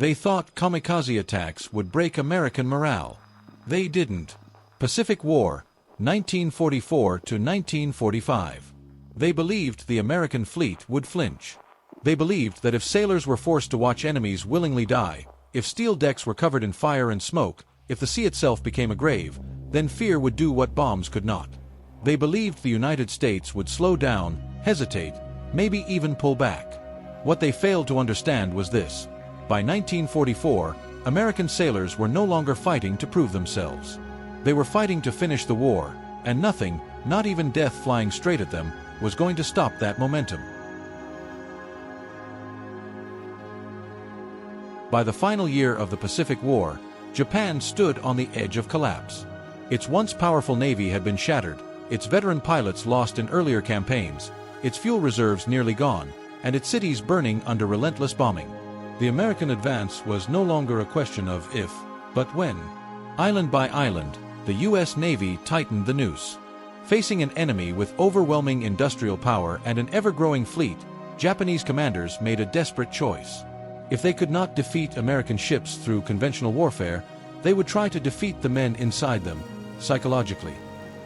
They thought kamikaze attacks would break American morale. They didn't. Pacific War, 1944 to 1945. They believed the American fleet would flinch. They believed that if sailors were forced to watch enemies willingly die, if steel decks were covered in fire and smoke, if the sea itself became a grave, then fear would do what bombs could not. They believed the United States would slow down, hesitate, maybe even pull back. What they failed to understand was this. By 1944, American sailors were no longer fighting to prove themselves. They were fighting to finish the war, and nothing, not even death flying straight at them, was going to stop that momentum. By the final year of the Pacific War, Japan stood on the edge of collapse. Its once powerful navy had been shattered, its veteran pilots lost in earlier campaigns, its fuel reserves nearly gone, and its cities burning under relentless bombing. The American advance was no longer a question of if, but when. Island by island, the U.S. Navy tightened the noose. Facing an enemy with overwhelming industrial power and an ever-growing fleet, Japanese commanders made a desperate choice. If they could not defeat American ships through conventional warfare, they would try to defeat the men inside them, psychologically.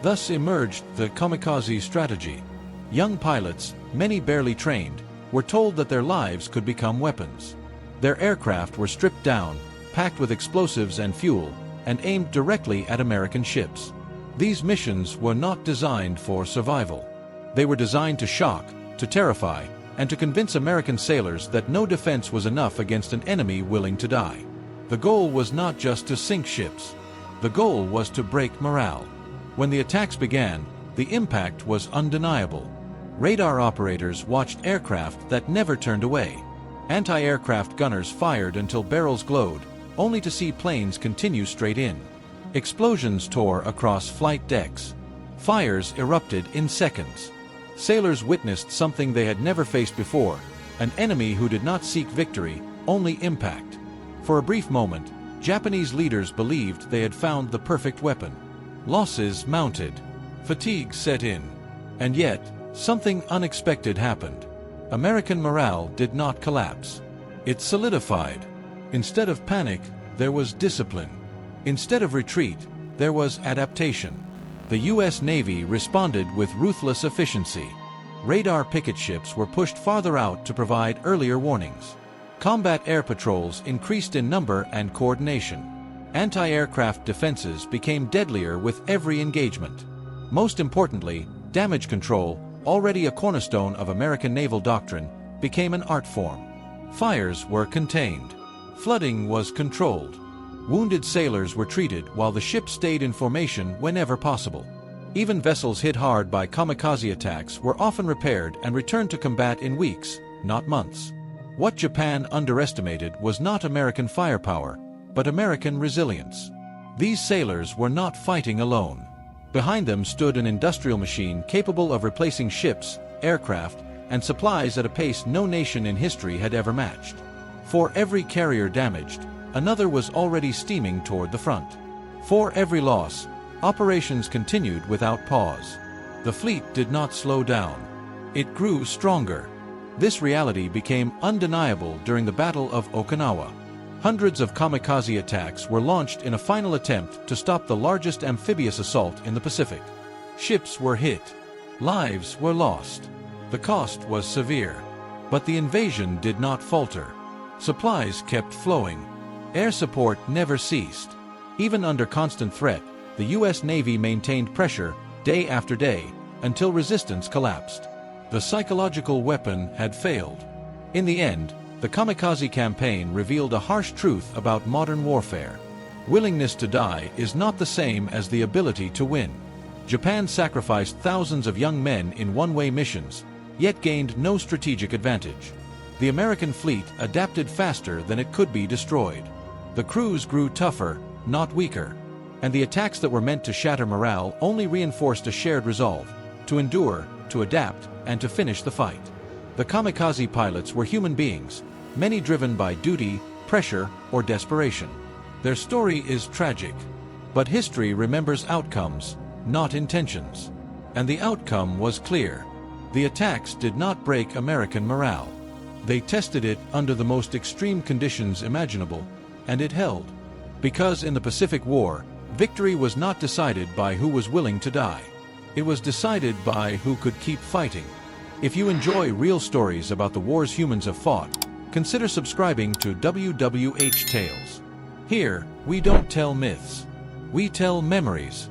Thus emerged the kamikaze strategy. Young pilots, many barely trained, were told that their lives could become weapons. Their aircraft were stripped down, packed with explosives and fuel, and aimed directly at American ships. These missions were not designed for survival. They were designed to shock, to terrify, and to convince American sailors that no defense was enough against an enemy willing to die. The goal was not just to sink ships. The goal was to break morale. When the attacks began, the impact was undeniable. Radar operators watched aircraft that never turned away. Anti-aircraft gunners fired until barrels glowed, only to see planes continue straight in. Explosions tore across flight decks. Fires erupted in seconds. Sailors witnessed something they had never faced before, an enemy who did not seek victory, only impact. For a brief moment, Japanese leaders believed they had found the perfect weapon. Losses mounted. Fatigue set in. And yet, something unexpected happened. American morale did not collapse. It solidified. Instead of panic, there was discipline. Instead of retreat, there was adaptation. The U.S. Navy responded with ruthless efficiency. Radar picket ships were pushed farther out to provide earlier warnings. Combat air patrols increased in number and coordination. Anti-aircraft defenses became deadlier with every engagement. Most importantly, damage control, already a cornerstone of American naval doctrine, became an art form. Fires were contained. Flooding was controlled. Wounded sailors were treated while the ship stayed in formation whenever possible. Even vessels hit hard by kamikaze attacks were often repaired and returned to combat in weeks, not months. What Japan underestimated was not American firepower, but American resilience. These sailors were not fighting alone. Behind them stood an industrial machine capable of replacing ships, aircraft, and supplies at a pace no nation in history had ever matched. For every carrier damaged, another was already steaming toward the front. For every loss, operations continued without pause. The fleet did not slow down. It grew stronger. This reality became undeniable during the Battle of Okinawa. Hundreds of kamikaze attacks were launched in a final attempt to stop the largest amphibious assault in the Pacific. Ships were hit. Lives were lost. The cost was severe. But the invasion did not falter. Supplies kept flowing. Air support never ceased. Even under constant threat, the U.S. Navy maintained pressure, day after day, until resistance collapsed. The psychological weapon had failed. In the end, the kamikaze campaign revealed a harsh truth about modern warfare. Willingness to die is not the same as the ability to win. Japan sacrificed thousands of young men in one-way missions, yet gained no strategic advantage. The American fleet adapted faster than it could be destroyed. The crews grew tougher, not weaker. And the attacks that were meant to shatter morale only reinforced a shared resolve, to endure, to adapt, and to finish the fight. The kamikaze pilots were human beings, many driven by duty, pressure, or desperation. Their story is tragic, but history remembers outcomes, not intentions. And the outcome was clear. The attacks did not break American morale. They tested it under the most extreme conditions imaginable, and it held. Because in the Pacific War, victory was not decided by who was willing to die. It was decided by who could keep fighting. If you enjoy real stories about the wars humans have fought, consider subscribing to WWH Tales. Here, we don't tell myths. We tell memories.